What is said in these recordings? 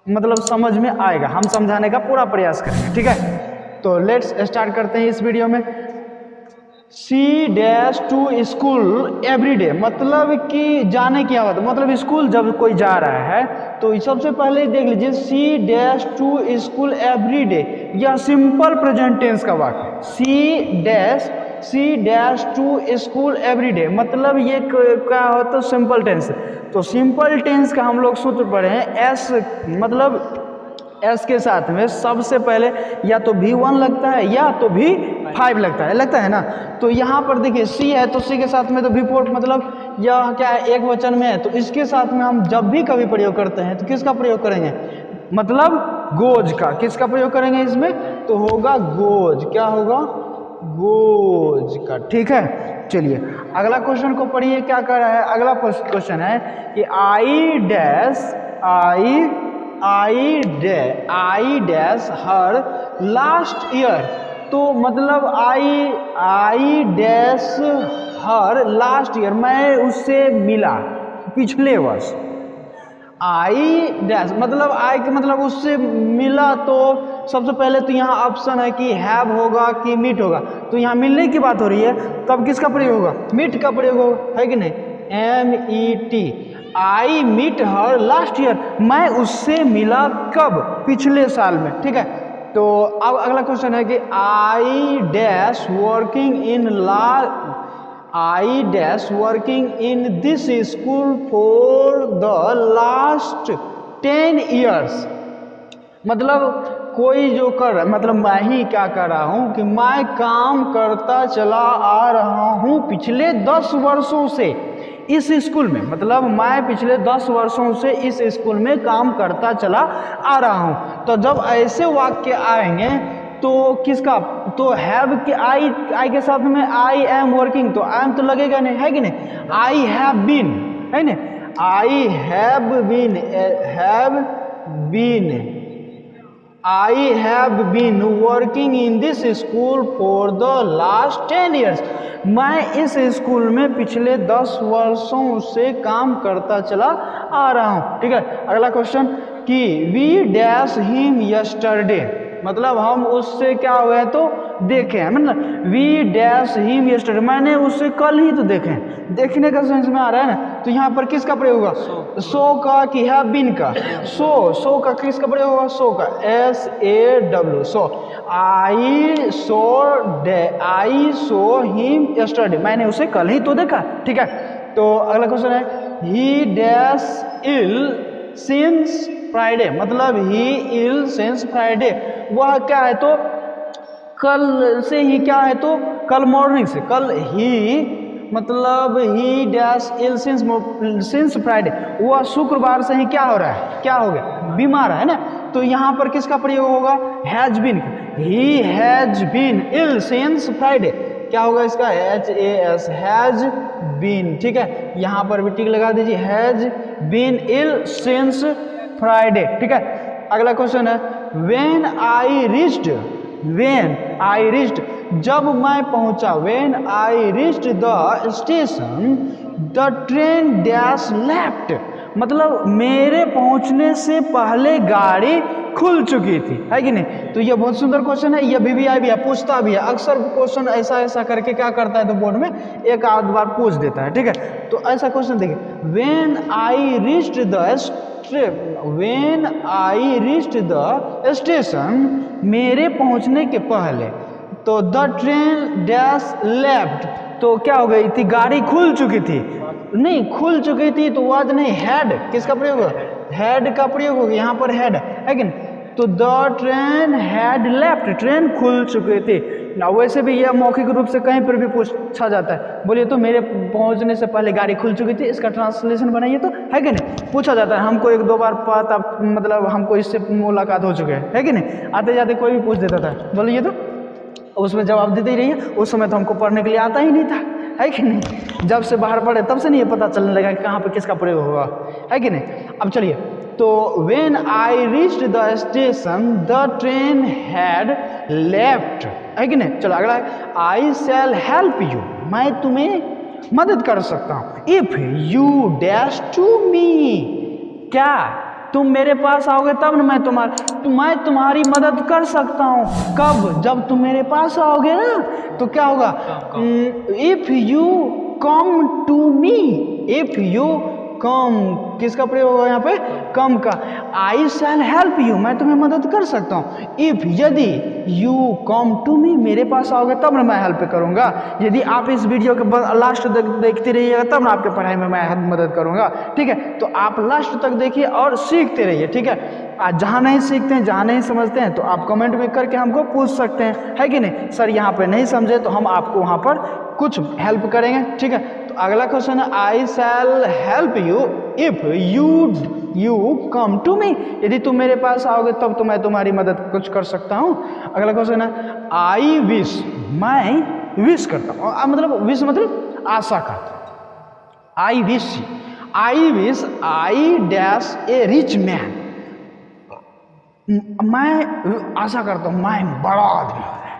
मतलब समझ में आएगा, हम समझाने का पूरा प्रयास करेंगे, ठीक है। तो लेट्स स्टार्ट करते हैं इस वीडियो में। She dash to school every day, मतलब कि जाने की आदत, मतलब स्कूल जब कोई जा रहा है तो सबसे पहले देख लीजिए she dash to school every day, यह सिंपल प्रेजेंट टेंस का वाक्य है। सी dash to school every day, मतलब ये क्या होता है, सिंपल टेंस। तो सिंपल टेंस का हम लोग सूत्र पढ़े हैं एस, मतलब एस के साथ में सबसे पहले या तो V1 लगता है या तो V5 लगता है ना। तो यहाँ पर देखिए सी है तो सी के साथ में तो V4, मतलब यह क्या है, एक वचन में है, तो इसके साथ में हम जब भी कभी प्रयोग करते हैं तो किसका प्रयोग करेंगे, मतलब गोज का। किसका प्रयोग करेंगे इसमें, तो होगा गोज। क्या होगा, गोज का, ठीक है। चलिए अगला क्वेश्चन को पढ़िए, क्या कर रहा है। अगला क्वेश्चन है कि I dash her last year, तो मतलब I dash her last year, मैं उससे मिला पिछले वर्ष। आई डैश मतलब आई के मतलब उससे मिला, तो सबसे पहले तो यहाँ ऑप्शन है कि हैव होगा कि मीट होगा, तो यहाँ मिलने की बात हो रही है, तब किसका प्रयोग होगा, मीट का प्रयोग होगा, है कि नहीं, MET। I meet her last year, मैं उससे मिला कब, पिछले साल में, ठीक है। तो अब अगला क्वेश्चन है कि I dash working in this school for the last 10 years, मतलब कोई जो कर रहा है, मतलब मैं ही क्या कर रहा हूँ कि मैं काम करता चला आ रहा हूँ पिछले 10 वर्षों से इस स्कूल में, मतलब मैं पिछले 10 वर्षों से इस स्कूल में काम करता चला आ रहा हूँ। तो जब ऐसे वाक्य आएंगे तो किसका, तो हैव के आई के साथ में आई एम वर्किंग, तो आई एम तो लगेगा नहीं, है कि नहीं, आई हैव बीन, है ना, I have been working in this school for the last 10 years, मैं इस स्कूल में पिछले 10 वर्षों से काम करता चला आ रहा हूँ, ठीक है। अगला क्वेश्चन कि वी डैश हिम यस्टरडे, मतलब हम उससे क्या हुए तो देखे हैं, मतलब वी डैश हिम यस्टरडे, मैंने उससे कल ही तो देखे हैं, देखने का सेंस में आ रहा है ना। तो यहाँ पर किसका प्रयोग होगा, सो का कि हैव बीन का, सो का किसका प्रयोग होगा, सो का, SAW, सो आई सो हिम यस्टरडे, मैंने उसे कल ही तो देखा, ठीक है। तो अगला क्वेश्चन है he dash ill since Friday, मतलब ही इल सिंस फ्राइडे, वह क्या है तो कल से ही, क्या है तो कल मॉर्निंग से, कल ही मतलब he dash ill since Friday, वह शुक्रवार से ही क्या हो रहा है, क्या हो गया, बीमार है ना। तो यहाँ पर किसका प्रयोग होगा, has been, he has been ill since Friday, क्या होगा इसका, HAS, हैज बीन, ठीक है। यहाँ पर भी टिक लगा दीजिए, has been ill since Friday, ठीक है। अगला क्वेश्चन है व्हेन आई रीच्ड, जब मैं पहुंचा, when I reached the station the train dash left, मतलब मेरे पहुंचने से पहले गाड़ी खुल चुकी थी, है कि नहीं। तो ये बहुत सुंदर क्वेश्चन है, ये VVI भी है, पूछता भी है अक्सर क्वेश्चन, ऐसा करके क्या करता है तो बोर्ड में एक आध बार पूछ देता है, ठीक है। तो ऐसा क्वेश्चन देखिए, when I reached the station, मेरे पहुंचने के पहले, तो द ट्रेन डैश लेफ्ट, तो क्या हो गई थी, गाड़ी खुल चुकी थी, नहीं खुल चुकी थी तो वाज नहीं, हैड, किसका प्रयोग होगा, हैड का प्रयोग होगा, यहाँ पर हैड, है कि नहीं। तो the train had left, train खुल चुकी थी ना। वैसे भी यह मौखिक रूप से कहीं पर भी पूछा जाता है, बोलिए तो मेरे पहुंचने से पहले गाड़ी खुल चुकी थी, इसका ट्रांसलेशन बनाइए तो, है कि नहीं, पूछा जाता है। हमको 1-2 बार पता, मतलब हमको इससे मुलाकात हो चुके है कि नहीं, आते जाते कोई भी पूछ देता था, बोलिए तो उसमें जवाब देते ही रहिए। उस समय तो हमको पढ़ने के लिए आता ही नहीं था, है कि नहीं, जब से बाहर पढ़े तब से नहीं पता चलने लगा कि कहाँ पे किसका प्रयोग होगा, है कि नहीं। अब चलिए, तो when I reached the station the train had left, है कि नहीं। चलो अगला, आई शैल हेल्प यू, मैं तुम्हें मदद कर सकता हूँ, if you dash to me, क्या तुम मेरे पास आओगे तब ना मैं तुम्हारी मदद कर सकता हूँ। कब? जब तुम मेरे पास आओगे ना, तो क्या होगा? If you come to me, if you come, किसका प्रयोग होगा यहाँ पे? कम का। आई शैल हेल्प यू, मैं तुम्हें मदद कर सकता हूँ। इफ, यदि, यू कम टू मी, मेरे पास आओगे तब ना मैं हेल्प करूँगा। यदि आप इस वीडियो के लास्ट तक देखते रहिएगा तब ना आपके पढ़ाई में मैं मदद करूँगा। ठीक है, तो आप लास्ट तक देखिए और सीखते रहिए। ठीक है, आज जहाँ नहीं सीखते हैं, जहाँ नहीं समझते हैं, तो आप कमेंट में करके हमको पूछ सकते हैं, है कि नहीं? सर यहाँ पे नहीं समझे तो हम आपको वहाँ पर कुछ हेल्प करेंगे। ठीक है, तो अगला क्वेश्चन है I shall help you if you come to me, यदि तुम मेरे पास आओगे तब तो मैं तुम्हारी मदद कुछ कर सकता हूँ। अगला क्वेश्चन है आई विश, मैं विश करता हूँ, मतलब विश मतलब आशा करता हूँ। आई विश आई डैश ए रिच मैन, मैं आशा करता हूँ मैं बड़ा आदमी हो जाए,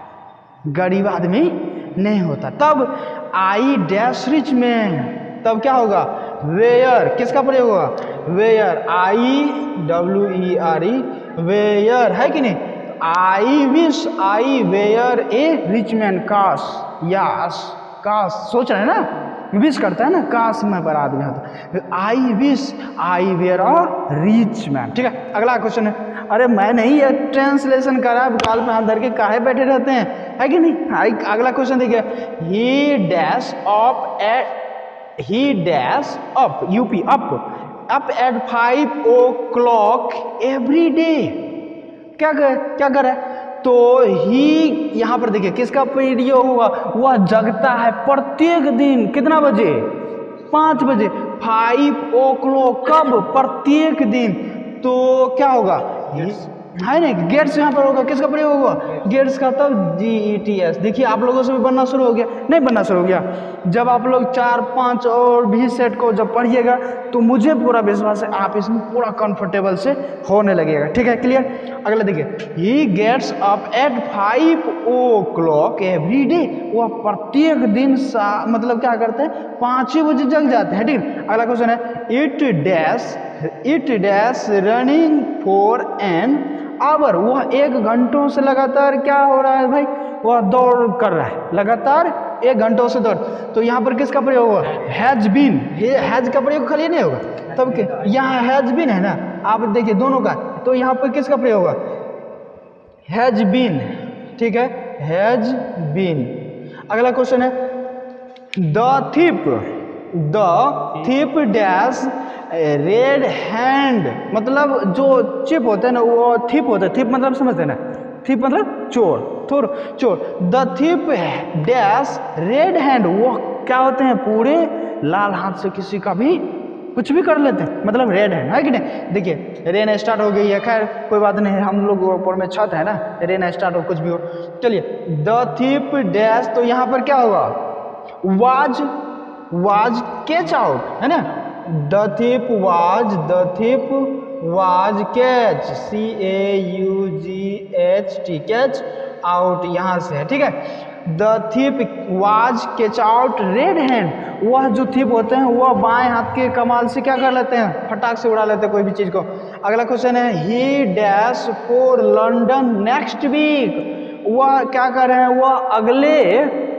गरीब आदमी नहीं होता। तब आई डैश रिच मैन, तब क्या होगा? वेयर, किसका प्रयोग होगा? वेयर, IWERE, वेयर, है कि नहीं? I wish I were a rich man, काश, यस, काश, सोच रहे हैं ना, विश करता है ना, काश मैं बड़ा आदमी होता। I wish I were a rich man. ठीक है, अगला क्वेश्चन है, अरे मैं नहीं ये ट्रांसलेशन करा, गाल पे हाथ धर के काहे बैठे रहते हैं, है कि नहीं? अगला क्वेश्चन देखिए, ही dash up UP up at 5 o'clock every day, क्या करे? तो ही यहाँ पर देखिए किसका प्रयोग होगा? वह जगता है प्रत्येक दिन, कितना बजे? 5 बजे। 5 o'clock, कब? प्रत्येक दिन। तो क्या होगा? है ना, गेट्स यहाँ पर होगा, किसका प्रयोग होगा? गेट्स का, तब GETS। देखिए आप लोगों से भी बनना शुरू हो गया, नहीं बनना शुरू हो गया? जब आप लोग 4-5 और भी सेट को जब पढ़िएगा तो मुझे पूरा विश्वास है आप इसमें पूरा कंफर्टेबल से होने लगेगा। ठीक है, क्लियर? अगला देखिए, he gets up at 5 o'clock every day, वह प्रत्येक दिन मतलब क्या करते हैं? 5 बजे जग जाते हैं। ठीक। अगला क्वेश्चन है, it dash running for an hour, वह 1 घंटों से लगातार क्या हो रहा है भाई? वह दौड़ कर रहा है, लगातार 1 घंटों से दौड़। तो यहाँ पर किसका प्रयोग होगा? हैज बीन, हैज का प्रयोग खाली नहीं होगा, तब के यहाँ हैज बीन है ना, आप देखिए दोनों का, तो यहाँ पर किसका प्रयोग होगा? Has been. ठीक है, हैज बीन। अगला क्वेश्चन है, the thief dash red hand, मतलब जो चिप होते हैं ना वो थिप होता है। थिप मतलब समझते हैं ना, थिप मतलब चोर। The thief dash red hand, वो क्या होते हैं? पूरे लाल हाथ से किसी का भी कुछ भी कर लेते हैं, मतलब रेड हैंड, है कि नहीं? देखिए रेन स्टार्ट हो गई है, खैर कोई बात नहीं, हम लोग ऊपर में छत है ना, रेन स्टार्ट हो कुछ भी हो। चलिए, द थिप डैश, तो यहाँ पर क्या होगा? वाज कैच आउट, है ना? The thief was catch, CAUGHT, catch out यहाँ से है। ठीक है, the thief was catch out red hand, वह जो थिप होते हैं वह बाएं हाथ के कमाल से क्या कर लेते हैं? फटाक से उड़ा लेते हैं कोई भी चीज को। अगला क्वेश्चन है, he dash for London next week, वह क्या कर रहे हैं? वह अगले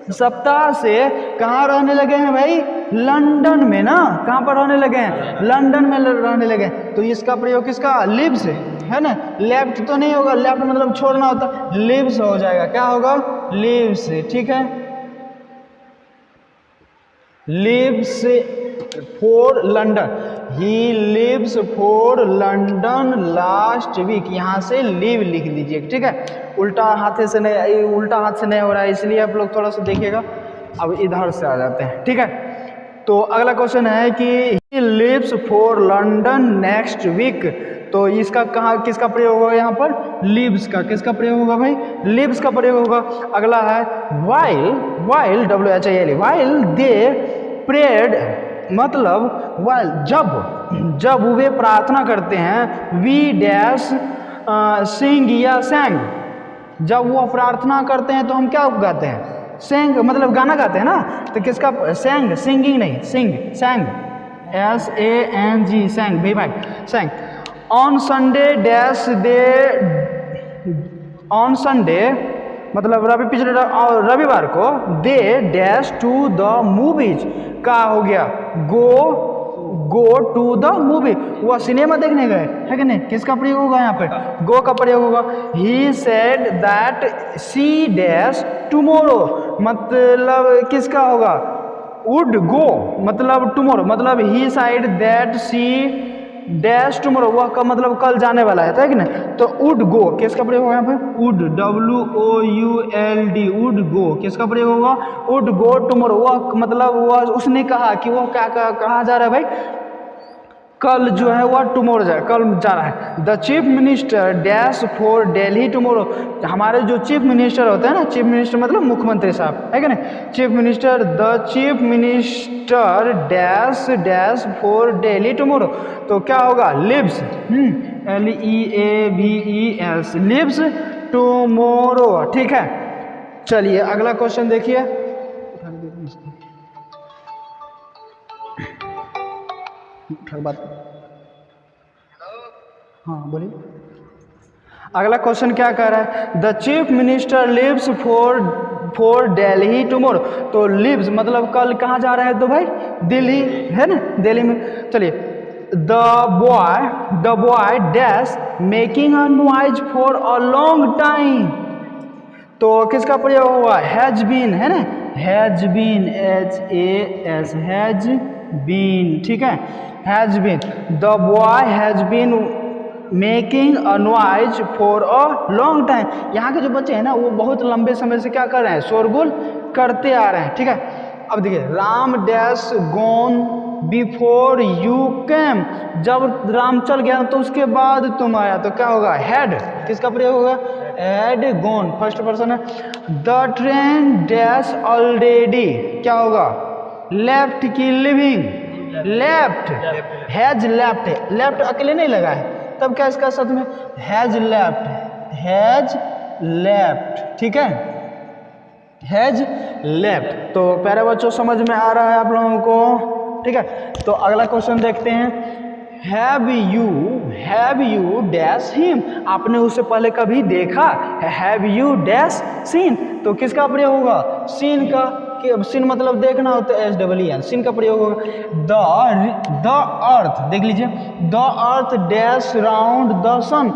सप्ताह से कहाँ रहने लगे हैं भाई? लंदन में ना, कहाँ पर रहने लगे हैं? लंदन में रहने लगे हैं। तो इसका प्रयोग किसका? लिव्स है ना, लेफ्ट तो नहीं होगा, लेफ्ट मतलब छोड़ना होता, लिव्स हो जाएगा, क्या होगा? लिव्स। ठीक है, lives for London, he lives for London last week, यहाँ से लिव लिख लीजिए। ठीक है, उल्टा हाथ से नहीं हो रहा है, इसलिए आप लोग थोड़ा सा देखिएगा। अब इधर से आ जाते हैं। ठीक है, तो अगला क्वेश्चन है कि he lives for London next week, तो इसका किसका प्रयोग होगा? यहाँ पर लिव्स का, किसका प्रयोग होगा भाई? लिव्स का प्रयोग होगा। अगला है while WHILE दे प्रेड, मतलब while जब वे प्रार्थना करते हैं, वी डैश सिंग या सैंग, जब वो प्रार्थना करते हैं तो हम क्या गाते हैं? सेंग, मतलब गाना गाते हैं ना, तो किसका? सिंगिंग नहीं, सैंग, SANG, सैंग, भाई sang. On Sunday dash they, on Sunday मतलब पिछले रविवार को they dash to the movies, का हो गया गो टू द मूवी, वह सिनेमा देखने गए, है कि नहीं? किसका प्रयोग होगा यहाँ पे? गो का प्रयोग होगा। He said that C dash tomorrow, मतलब किसका होगा? वुड गो, मतलब टुमारो, मतलब he said that C dash tomorrow, वह का मतलब कल जाने वाला है कि नहीं? तो वुड गो किसका प्रयोग होगा यहाँ पे? वुड, WOULD, वुड गो किसका प्रयोग होगा? वुड गो टुमारो, वह मतलब वह उसने कहा कि वह क्या कहाँ जा रहा है भाई? कल जो है वह टुमारो कल जा रहा है। The chief minister dash for Delhi tomorrow, हमारे जो चीफ मिनिस्टर होते हैं ना, चीफ मिनिस्टर मतलब मुख्यमंत्री साहब, है कि नहीं? Chief minister, the chief minister dash dash for Delhi tomorrow, तो क्या होगा? लिव्स, LEAVES, लिव्स टुमारो, ठीक है। चलिए अगला क्वेश्चन देखिए। बात, हाँ बोलिए। अगला क्वेश्चन क्या कह रहा है? The chief minister lives for Delhi tomorrow, तो लिव्स मतलब कल कहाँ जा रहा है? तो भाई दिल्ली, है ना? दिल्ली में। चलिए, the boy dash making a noise for a long time, तो किसका प्रयोग हुआ? हैज बीन, है ना? Has been, HAS, has been, ठीक है। Has been, the boy has been making a noise for a long time, यहाँ के जो बच्चे हैं ना वो बहुत लंबे समय से क्या कर रहे हैं? शोरगुल करते आ रहे हैं, ठीक है। अब देखिए, Ram dash gone before you came, जब राम चल गया तो उसके बाद तुम आया, तो क्या होगा? हैड, किसका प्रयोग होगा? हैड गॉन, फर्स्ट पर्सन है। द ट्रेन डैश ऑलरेडी, क्या होगा? लेफ्ट की living, left, has left, left अकेले नहीं लगा है, तब क्या इसका साथ में? हैज लेफ्ट, हैज लेफ्ट, ठीक है, हैज लेफ्ट। तो प्यारे बच्चों समझ में आ रहा है आप लोगों को, ठीक है। तो अगला क्वेश्चन देखते हैं। हैव यू डैश हिम, आपने उसे पहले कभी देखा? हैव यू डैश सीन, तो किसका प्रयोग होगा? सीन का, सीन मतलब देखना होता है, SEEN, सीन का प्रयोग होगा। द अर्थ, देख लीजिए, the earth dash round the sun,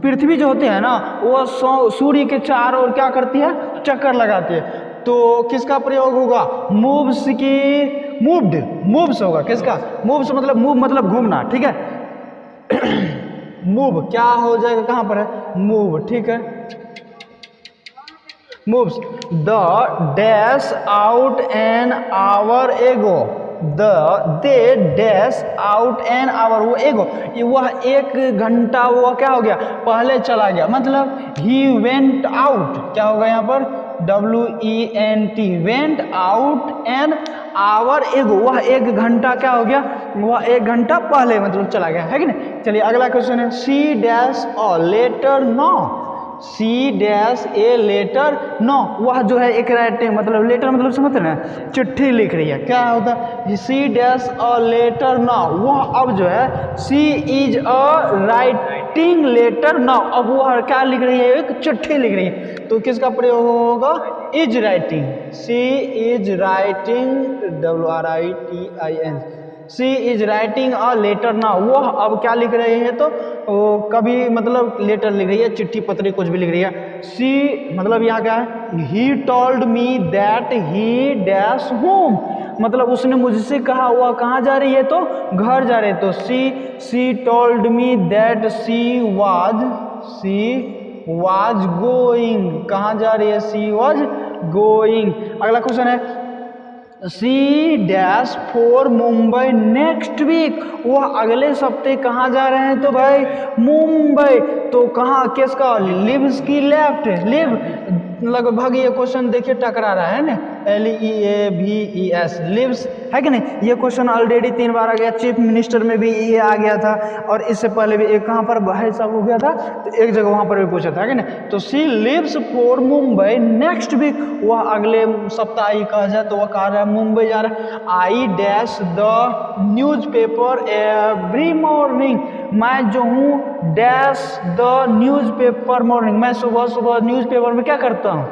पृथ्वी जो होती है ना वो सूर्य के चारों ओर क्या करती है? चक्कर लगाती है, तो किसका प्रयोग होगा? मूव्स की, मूव्ड, मूव्स होगा, किसका? मूव्स मतलब मूव मतलब घूमना, ठीक है। मूव क्या हो जाएगा? कहाँ पर है? मूव, ठीक है। moves the dash out an hour ago, they dash out an hour, वो एगो, वह एक घंटा वो क्या हो गया? पहले चला गया, मतलब he went out, क्या होगा यहाँ पर? WENT, went out an hour ago, वह एक घंटा क्या हो गया? वह एक घंटा पहले मतलब चला गया, है कि नहीं? चलिए अगला क्वेश्चन है। she dash a letter now, she dash a letter no, वह जो है एक राइटिंग मतलब लेटर मतलब समझते ना, चिट्ठी लिख रही है, क्या होता है? सी डैश अ लेटर नो, वह अब जो है C is a writing letter no, अब वह क्या लिख रही है? एक चिट्ठी लिख रही है, तो किसका प्रयोग होगा? Is writing, she is writing, WRITING, she is writing a letter ना, वो अब क्या लिख रहे हैं? तो वो कभी मतलब लेटर लिख रही है, चिट्ठी पत्री कुछ भी लिख रही है। सी मतलब यहाँ क्या है? He told me that he dash home, मतलब उसने मुझसे कहा वह कहाँ जा रही है? तो घर जा रही है, तो she told me that she was going, कहाँ जा रही है? She was going. अगला क्वेश्चन है। सी dash for Mumbai next week, वह अगले सप्ते कहाँ जा रहे हैं? तो भाई मुंबई, तो कहाँ किसका? लिव्स की लेफ्ट, लिव, लगभग ये क्वेश्चन देखिए टकरा रहा है ना, LEAVES, लिव्स, है कि नहीं? ये क्वेश्चन ऑलरेडी 3 बार आ गया, चीफ मिनिस्टर में भी ये आ गया था, और इससे पहले भी एक कहाँ पर भाई साहब हो गया था, तो एक जगह वहाँ पर भी पूछा था, है कि नहीं? तो she lives for Mumbai next week, वह अगले सप्ताह ही कहा जाए तो वह कहा रहा है मुंबई जा रहा है। I dash the newspaper every morning, मैं जो हूँ डैश द न्यूज़पेपर मॉर्निंग, मैं सुबह सुबह न्यूज़पेपर में क्या करता हूँ,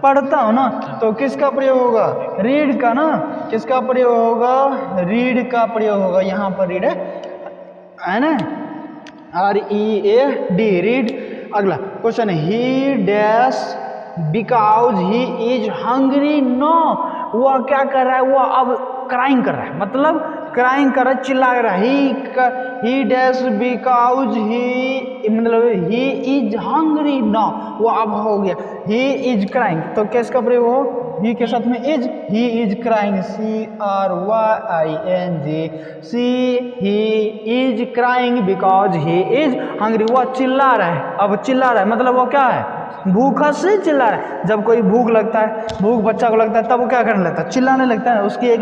पढ़ता हूँ ना। तो किसका प्रयोग होगा, रीड का ना, किसका प्रयोग होगा, रीड का प्रयोग होगा। यहाँ पर रीड है ना, READ, रीड। अगला question, he dash because he is hungry. No, वह क्या कर रहा है, वह अब क्राइंग कर रहा है, मतलब क्राइंग कर रहा है, चिल्ला रहा है। ही डैश बिकॉज ही, मतलब ही इज हंग्री। नो, वो अब हो गया ही इज क्राइंग। तो किसका प्रयोग हो, ही के साथ में is, he is crying, CRYING, he is crying because he is hungry. वह चिल्ला रहा है, अब चिल्ला रहा है मतलब वो क्या है, भूखा से चिल्ला रहा है। जब कोई भूख लगता है, भूख बच्चा को लगता है, तब वो क्या करने लगता है, चिल्लाने लगता है। उसकी एक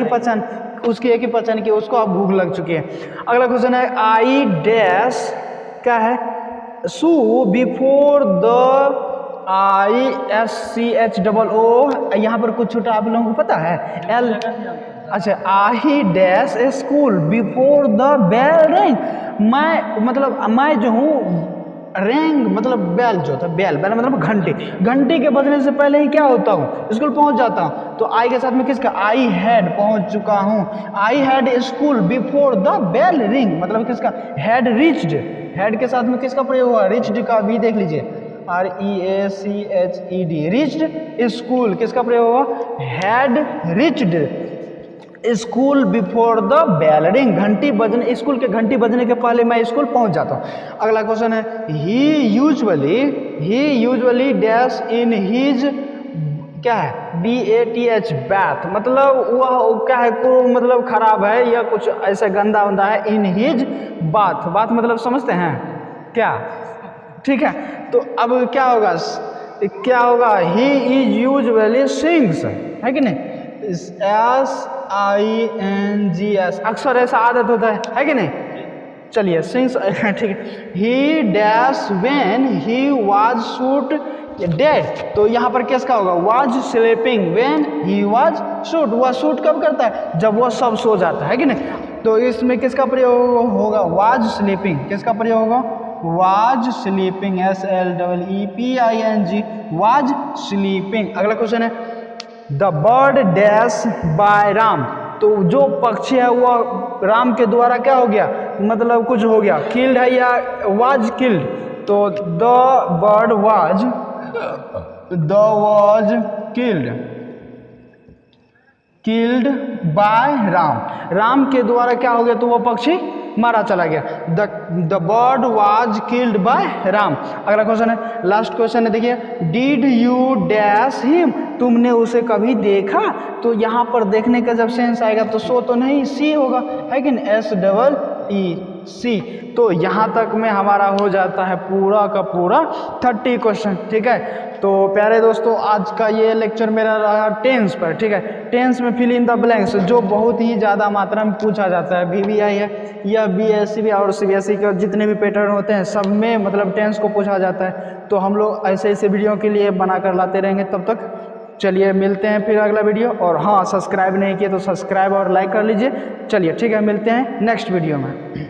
ही पहचान की उसको अब भूख लग चुकी है। अगला क्वेश्चन है, आई डैश क्या है, सू बिफोर द ISCHOO। यहाँ पर कुछ छोटा आप लोगों को पता है, L, अच्छा, I dash a school before the bell ring. मैं मतलब मैं जो हूँ, रिंग मतलब बेल जो था, बेल मतलब घंटी के बजने से पहले ही क्या होता हूँ, स्कूल पहुँच जाता हूँ। तो आई के साथ में किसका, आई हैड, पहुँच चुका हूँ। I had school before the bell ring, मतलब किसका, हैड रीच्ड। हैड के साथ में किसका प्रयोग हुआ, रिच्ड का भी देख लीजिए, REACHED, रिच्ड स्कूल, किसका प्रयोग हुआ, had reached school before the bell ring. घंटी बजने, स्कूल के घंटी बजने के पहले मैं स्कूल पहुंच जाता हूँ। अगला क्वेश्चन है, ही यूजुअली डैश इन हिज, क्या है, BATH, बैथ, मतलब वह क्या है, को मतलब खराब है या कुछ ऐसा गंदा वंदा है। इन हिज बाथ मतलब समझते हैं क्या, ठीक है। तो अब क्या होगा, ही इज यूजुअली सिंग्स, है कि नहीं, SINGS, अक्सर ऐसा आदत होता है कि नहीं। चलिए सिंग्स, ठीक है। He dash when he was shoot dead. तो यहाँ पर किसका होगा, was sleeping when he was shoot. वह शूट कब करता है, जब वह सब सो जाता है कि नहीं। तो इसमें किसका प्रयोग होगा, वाज स्लीपिंग, किसका प्रयोग होगा, was sleeping, SLEEPING, was sleeping. अगला क्वेश्चन है, the bird dash by Ram. तो जो पक्षी है वह राम के द्वारा क्या हो गया, मतलब कुछ हो गया, किल्ड है या वाज किल्ड। तो the bird was killed by Ram के द्वारा क्या हो गया, तो वह पक्षी मारा चला गया। The bird was killed by Ram. अगला क्वेश्चन है, लास्ट क्वेश्चन है, देखिए, डिड यू डैश हिम, तुमने उसे कभी देखा। तो यहाँ पर देखने का जब सेंस आएगा तो सो तो नहीं, सी होगा, है कि नहीं, SEEC। तो यहाँ तक में हमारा हो जाता है पूरा का पूरा 30 क्वेश्चन, ठीक है। तो प्यारे दोस्तों, आज का ये लेक्चर मेरा रहा टेंस पर, ठीक है। टेंस में फिल इन द ब्लैंक्स, जो बहुत ही ज़्यादा मात्रा में पूछा जाता है। VVI है या BSc और CBSE के जितने भी पैटर्न होते हैं, सब में मतलब टेंस को पूछा जाता है। तो हम लोग ऐसे ऐसे वीडियो के लिए बनाकर लाते रहेंगे। तब तक चलिए मिलते हैं फिर अगला वीडियो। और हाँ, सब्सक्राइब नहीं किए तो सब्सक्राइब और लाइक कर लीजिए। चलिए ठीक है, मिलते हैं नेक्स्ट वीडियो में।